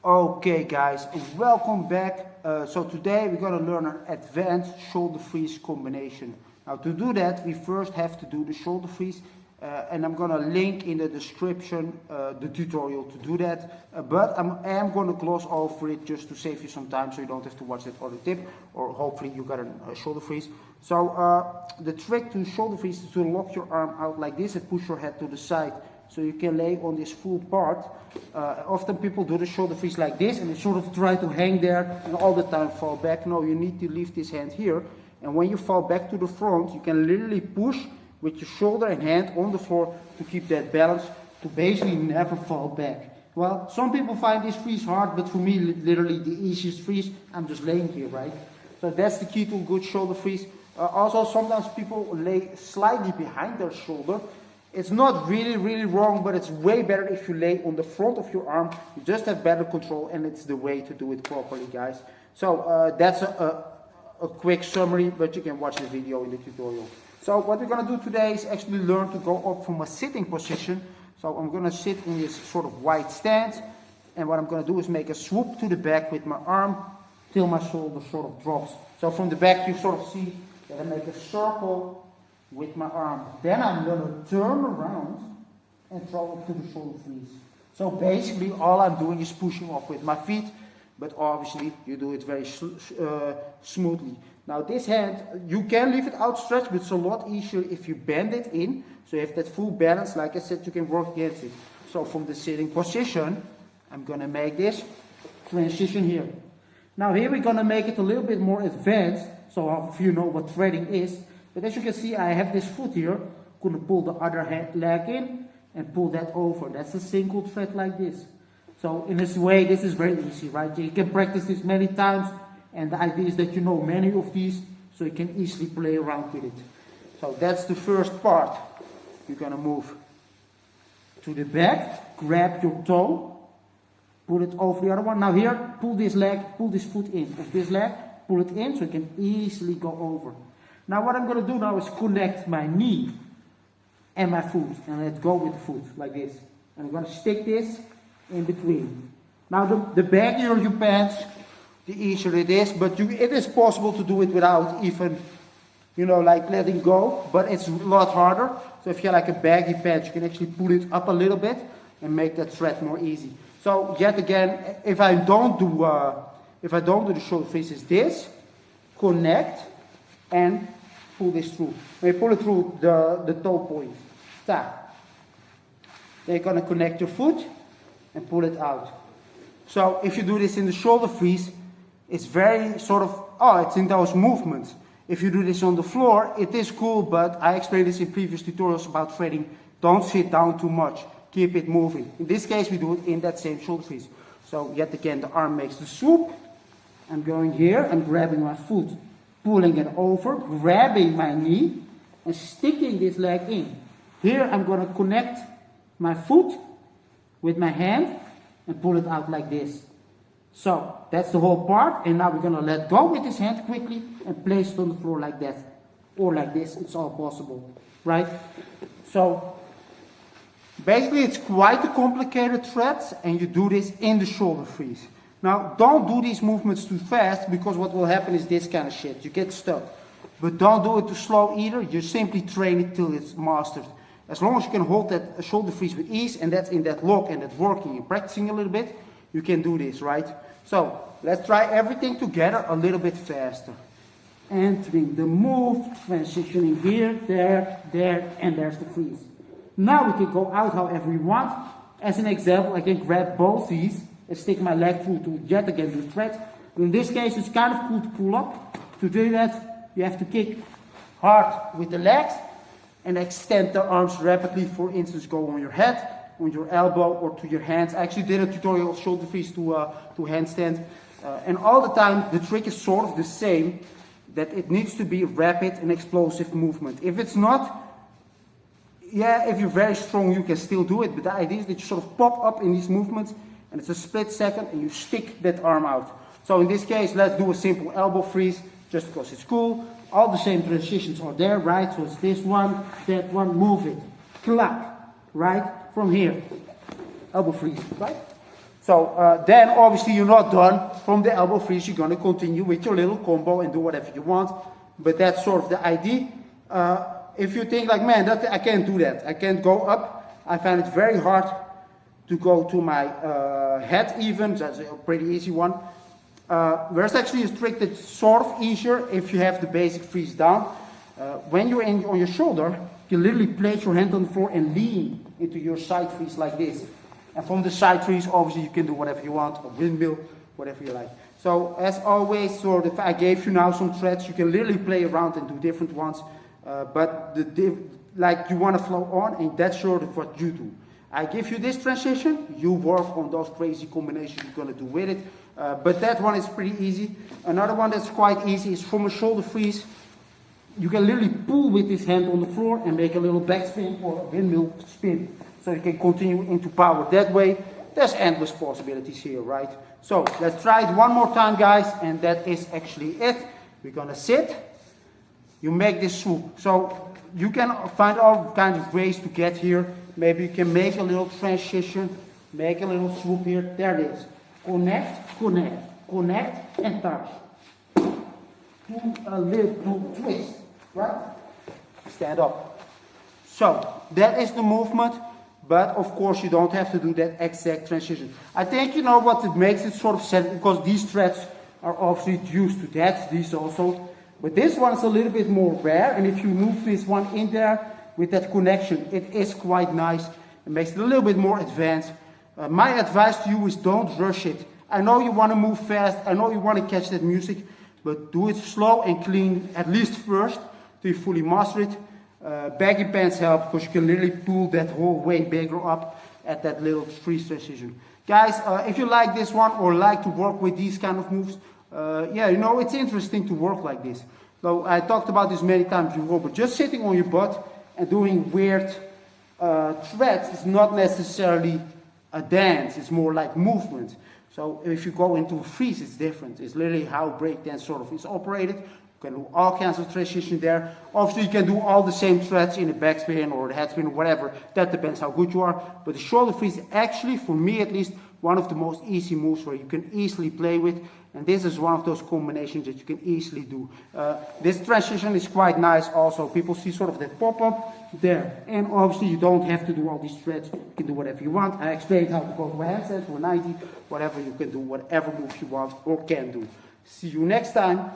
Okay guys, welcome back. So today we're going to learn an advanced shoulder freeze combination. Now to do that we first have to do the shoulder freeze and I'm going to link in the description the tutorial to do that. But I am going to gloss over it just to save you some time so you don't have to watch that other tip, or hopefully you got a shoulder freeze. So the trick to shoulder freeze is to lock your arm out like this and push your head to the side. So you can lay on this full part. Often people do the shoulder freeze like this and they sort of try to hang there and all the time fall back. No, you need to leave this hand here. And when you fall back to the front, you can literally push with your shoulder and hand on the floor to keep that balance, to basically never fall back. Well, some people find this freeze hard, but for me, literally the easiest freeze, I'm just laying here, right? So that's the key to a good shoulder freeze. Also, sometimes people lay slightly behind their shoulder. It's not really wrong, but it's way better if you lay on the front of your arm. You just have better control, and it's the way to do it properly, guys. So that's a quick summary, but you can watch the video in the tutorial. So what we're going to do today is actually learn to go up from a sitting position. So I'm going to sit in this sort of wide stance, and what I'm going to do is make a swoop to the back with my arm till my shoulder sort of drops. So from the back you sort of see that I make a circle with my arm. Then I'm going to turn around and throw it to the shoulder freeze. So basically all I'm doing is pushing off with my feet, but obviously you do it very smoothly. Now this hand, you can leave it outstretched, but it's a lot easier if you bend it in. So you have that full balance. Like I said, you can work against it. So from the sitting position, I'm going to make this transition here. Now here we're going to make it a little bit more advanced, so half of you know what threading is. But as you can see, I have this foot here. I'm going to pull the other leg in and pull that over. That's a single thread like this. So in this way, this is very easy, right? You can practice this many times. And the idea is that you know many of these, so you can easily play around with it. So that's the first part. You're going to move to the back, grab your toe, pull it over the other one. Now here, pull this leg, pull this foot in. Of this leg, pull it in so you can easily go over. Now what I'm going to do now is connect my knee and my foot. And let's go with the foot, like this. And I'm going to stick this in between. Now the baggier your pants, the easier it is. But it is possible to do it without even, like letting go. But it's a lot harder. So if you like a baggy pants, you can actually pull it up a little bit and make that thread more easy. So yet again, if I don't do the shoulder freeze, is this, connect, and pull this through. When you pull it through the toe point, tap. Then you're going to connect your foot and pull it out. So if you do this in the shoulder freeze, it's very sort of, it's in those movements. If you do this on the floor, it is cool, but I explained this in previous tutorials about threading. Don't sit down too much. Keep it moving. In this case, we do it in that same shoulder freeze. So yet again, the arm makes the swoop. I'm going here, I'm grabbing my foot, pulling it over, grabbing my knee, and sticking this leg in. Here I'm going to connect my foot with my hand and pull it out like this. So that's the whole part, and now we're going to let go with this hand quickly and place it on the floor like that. Or like this, it's all possible, right? So basically it's quite a complicated thread, and you do this in the shoulder freeze. Now, don't do these movements too fast, because what will happen is this kind of shit. You get stuck. But don't do it too slow either. You simply train it till it's mastered. As long as you can hold that shoulder freeze with ease, and that's in that lock and that's working and practicing a little bit, you can do this, right? So, let's try everything together a little bit faster. Entering the move, transitioning here, there, and there's the freeze. Now we can go out however we want. As an example, I can grab both these and stick my leg through to yet again the thread. In this case, it's kind of cool to pull up. To do that, you have to kick hard with the legs and extend the arms rapidly. For instance, go on your head, on your elbow, or to your hands. I actually did a tutorial shoulder freeze to handstand. And all the time, the trick is sort of the same, that it needs to be rapid and explosive movement. If it's not, if you're very strong, you can still do it. But the idea is that you sort of pop up in these movements, and it's a split second, and you stick that arm out. So in this case, let's do a simple elbow freeze, just because it's cool. All the same transitions are there, right? So it's this one, that one, move it. Clap, right? From here. Elbow freeze, right? So then obviously you're not done from the elbow freeze. You're going to continue with your little combo and do whatever you want. But that's sort of the idea. If you think like, man, I can't do that. I can't go up. I find it very hard to go to my head even. That's a pretty easy one. There's actually a trick that's sort of easier if you have the basic freeze down. When you're on your shoulder, you literally place your hand on the floor and lean into your side freeze like this. And from the side freeze, obviously you can do whatever you want, or windmill, whatever you like. So as always, sort of, I gave you now some threads. You can literally play around and do different ones. But like you want to flow on, and that's sort of what you do. I give you this transition, you work on those crazy combinations you're going to do with it. But that one is pretty easy. Another one that's quite easy is from a shoulder freeze. You can literally pull with this hand on the floor and make a little backspin or a windmill spin. So you can continue into power that way. There's endless possibilities here, right? So let's try it one more time, guys, and that is actually it. We're gonna sit. You make this swoop. So you can find all kinds of ways to get here. Maybe you can make a little transition, make a little swoop here. There it is. Connect, connect, connect, and touch. Do a little twist, right? Stand up. So that is the movement. But of course, you don't have to do that exact transition. I think you know what it makes it sort of sense, because these threads are obviously used to that, these also. But this one is a little bit more rare, and if you move this one in there with that connection, it is quite nice. It makes it a little bit more advanced. My advice to you is don't rush it. I know you want to move fast, I know you want to catch that music, but do it slow and clean, at least first, till you fully master it. Baggy pants help, because you can literally pull that whole way bigger up at that little freeze transition. Guys, if you like this one or like to work with these kind of moves, yeah, you know, it's interesting to work like this. So I talked about this many times before, but just sitting on your butt and doing weird threads is not necessarily a dance, it's more like movement. So if you go into a freeze, it's different. It's literally how breakdance sort of is operated. You can do all kinds of transition there. Obviously, you can do all the same threads in the backspin or the headspin or whatever. That depends how good you are. But the shoulder freeze is actually, for me at least, one of the most easy moves where you can easily play with. And this is one of those combinations that you can easily do. This transition is quite nice also. People see sort of that pop-up there. And obviously, you don't have to do all these threads. You can do whatever you want. I explained how to go to a handstand, to a 90, whatever. You can do whatever moves you want or can do. See you next time.